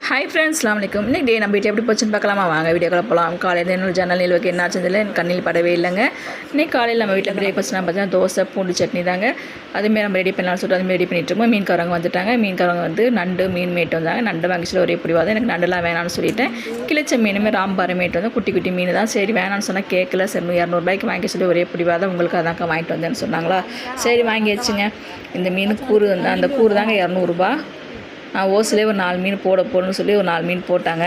Hi friends, அஸ்ஸலாமு அலைக்கும். இன்றைக்கி டே நம்ம வீட்டில் எப்படி போச்சுன்னு பார்க்கலாமா? வாங்க வீடியோக்குள்ள போகலாம். காலையில் என்னோட ஜன்னல் நிலவுக்கு என்ன ஆச்சுதில்லை, எனக்கு கண்ணில் படவே இல்லைங்க. இன்றைக்கி காலையில் நம்ம வீட்டில் பிரேக்ஃபாஸ்ட்லாம் பார்த்தீங்கன்னா தோசை பூண்டு சட்னி தாங்க. அதுமாரி நம்ம ரெடி பண்ணலாம்னு சொல்லிட்டு அதுமாரி ரெடி பண்ணிட்டுருக்கோம். மீன்காரங்க வந்துட்டாங்க. மீன்காரங்க வந்து நண்டு மீன் மேட்டு வந்தாங்க. நண்டு வாங்கிச்சிட்டு ஒரே பிடிவாத எனக்கு நண்டுலாம் வேணாம்னு சொல்லிவிட்டேன். கிழிச்ச மீனுமே ராம்பாறை மேட்டு வந்து குட்டி குட்டி மீன் தான். சரி வேணாம்னு சொன்னால் கேட்கல. சரி 200 வாங்கி சொல்லி ஒரே பிடிவாத உங்களுக்கு அதாங்க வாங்கிட்டு வந்தேன்னு சொன்னாங்களா. சரி வாங்கி வச்சுங்க. இந்த மீன் கூறு வந்து அந்த கூறு தாங்க 200 நான் ஓசிலே ஒரு 4 மீன் போடணும்னு சொல்லி ஒரு 4 மீன் போட்டாங்க.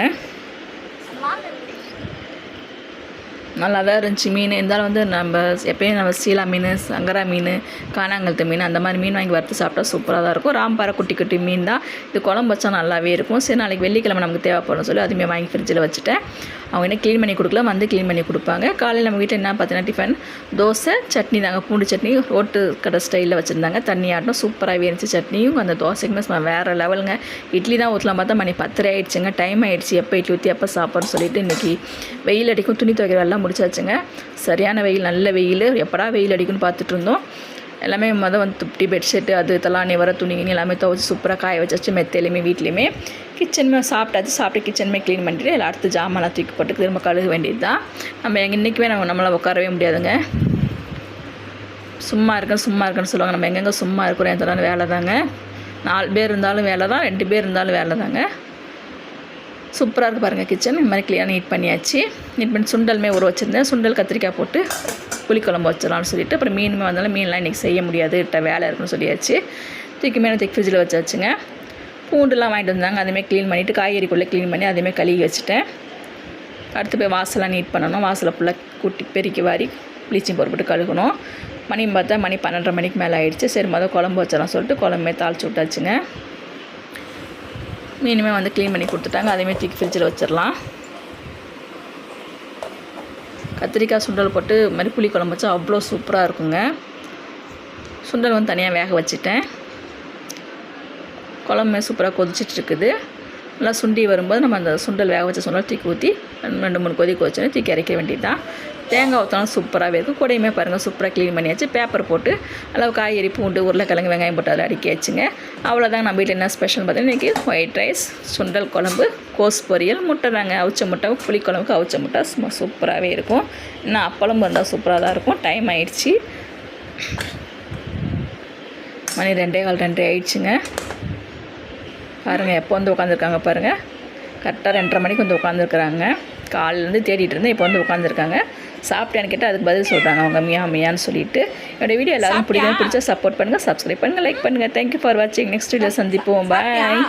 நல்லா தான் இருந்துச்சு மீன். இருந்தாலும் வந்து நம்ம எப்போயும் நம்ம சீலா மீன், சங்கரா மீன், காணாங்கழுத்து மீன் அந்த மாதிரி மீன் வாங்கி வறுத்து சாப்பிட்டா சூப்பராக தான் இருக்கும். ராம்பாறை குட்டி குட்டி மீன் தான். இது குழம்பு வச்சா நல்லாவே இருக்கும். சரி நாளைக்கு வெள்ளிக்கிழமை நமக்கு தேவைப்படும் சொல்லி அதுவுமே வாங்கி ஃப்ரிட்ஜில் வச்சுட்டேன். அவங்க என்ன க்ளீன் பண்ணி கொடுக்கல, வந்து க்ளீன் பண்ணி கொடுப்பாங்க. காலையில் நம்ம வீட்டில் என்ன பார்த்தீங்கன்னா டிஃபன் தோசை சட்னி தாங்க. பூண்டு சட்னி ரோட்டு கடை ஸ்டைலில் வச்சுருந்தாங்க. தண்ணி ஆட்டும் சூப்பராகவே இருந்துச்சு. சட்னியும் அந்த தோசைக்குமே வேறு லெவலுங்க. இட்லி தான் ஊற்றலாம் பார்த்தா மணி 10 ஆகிடுச்சுங்க. டைம் ஆகிடுச்சு. எப்போ இட்லி ஊற்றி எப்போ சாப்பாடுன்னு சொல்லிட்டு இன்றைக்கி வெயில் அடிக்கும், துணி துவைக்கிற எல்லாம் முடிச்சாச்சுங்க. சரியான வெயில், நல்ல வெயில். எப்படா வெயில் அடிக்குன்னு பார்த்துட்டு இருந்தோம். எல்லாமே வந்து துப்டி பெட்ஷீட்டு அது இதெல்லாம் வர துணி எல்லாமே துவைச்சி சூப்பராக காய வச்சாச்சு. மெத்தையிலையுமே வீட்லேயுமே கிச்சனுமே சாப்பிட்டாச்சு. சாப்பிட்டு கிச்சனுமே க்ளீன் பண்ணிட்டு எல்லாம் அடுத்து ஜாமான்லாம் தூக்கி போட்டு திரும்ப கழுக வேண்டியது தான். நம்ம இன்றைக்குமே நம்மளால் உட்காரவே முடியாதுங்க. சும்மா இருக்கேன்னு சொல்லுவாங்க. நம்ம எங்கெங்கே சும்மா இருக்கிறோம், எந்த வேலை தாங்க. 4 பேர் இருந்தாலும் வேலை தான், 2 பேர் இருந்தாலும் வேலை தாங்க. சூப்பராக இருக்குது பாருங்கள் கிச்சன். இந்த மாதிரி க்ளீனாக நீட் பண்ணியாச்சு. நீட் பண்ணி சுண்டலுமே ஊற வச்சுருந்தேன். சுண்டல் கத்திரிக்காய் போட்டு புளிக்குழம்பு வச்சிடலாம்னு சொல்லிட்டு அப்புறம் மீனுமே வந்தாலும் மீன்லாம் இன்றைக்கி செய்ய முடியாது, வேலை இருக்குன்னு சொல்லியாச்சு. தூக்கி ஃப்ரிட்ஜில் வச்சாச்சுங்க. பூண்டுலாம் வாங்கிட்டு வந்தாங்க. அதுமாதிரி க்ளீன் பண்ணிவிட்டு காய்கறிக்குள்ளே க்ளீன் பண்ணி அதுமாதிரி கழுவி வச்சுட்டேன். அடுத்து போய் வாசலாம் நீட் பண்ணணும். வாசலை ஃபுல்லாக கூட்டி பெருக்கி வாரி ப்ளீச்சிங் பவுடர் போட்டு கழுகணும். மணி பார்த்தா மணி 12:30 மணிக்கு மேலே ஆகிடுச்சு. சரி குழம்பு வச்சிடலாம் சொல்லிட்டு குழம்புமே தாளிச்சு விட்டாச்சுங்க. மீனுமே வந்து க்ளீன் பண்ணி கொடுத்துட்டாங்க. அதேமாதிரி தூக்கி ஃப்ரிட்ஜில் வச்சிடலாம். கத்திரிக்காய் சுண்டல் போட்டு மாதிரி புளி குழம்பு வச்சா அவ்வளோ சூப்பராக இருக்குங்க. சுண்டல் வந்து தனியாக வேக வச்சுட்டேன். குழம்புமே சூப்பராக கொதிச்சிட்டு இருக்குது. நல்லா சுண்டி வரும்போது நம்ம அந்த சுண்டல் வேக வச்ச சுண்டல் தூக்கி ஊற்றி 2-3 கொதிக்க வச்சோன்னே தூக்கி இறக்க வேண்டியது தான். தேங்காய் ஊற்றினாலும் சூப்பராகவே இருக்கும். கூடையுமே பாருங்கள் சூப்பராக க்ளீன் பண்ணியாச்சு. பேப்பர் போட்டு அளவு காய்கறி பூண்டு உருளைக்கிழங்கு வெங்காயம் போட்டு அதில் அடுக்கி வச்சுங்க. அவ்வளோதாங்க. நம்ம வீட்டில் என்ன ஸ்பெஷல் பார்த்தீங்கன்னா இன்றைக்கி ஒயிட் ரைஸ், சுண்டல் குழம்பு, கோஸ் பொரியல், முட்டை தாங்க. அவிச்ச முட்டை, புளிக்குழம்புக்கு அவிச்ச முட்டை சும்மா சூப்பராகவே இருக்கும். இன்னும் அப்பளம் இருந்தால் சூப்பராக தான் இருக்கும். டைம் ஆயிடுச்சு. மணி 2:15 ஆயிடுச்சுங்க. பாருங்கள் எப்போ வந்து உட்காந்துருக்காங்க பாருங்கள். கரெக்டாக 2:30 மணிக்கு வந்து உட்காந்துருக்குறாங்க. காலிலேருந்து தேடிட்டு இருந்தேன். இப்போ வந்து உட்காந்துருக்காங்க. சாப்பிட்டேன்னு கேட்டால் அதுக்கு பதில் சொல்கிறாங்க அவங்க மியான்னு சொல்லிட்டு. என்னோடய வீடியோ எல்லாரும் பிடிச்சா சப்போர்ட் பண்ணுங்கள், சப்ஸ்கிரைப் பண்ணுங்கள், லைக் பண்ணுங்கள். தேங்க்யூ ஃபார் வாட்சிங். நெக்ஸ்ட் வீடியோ சந்திப்போம். பாய்.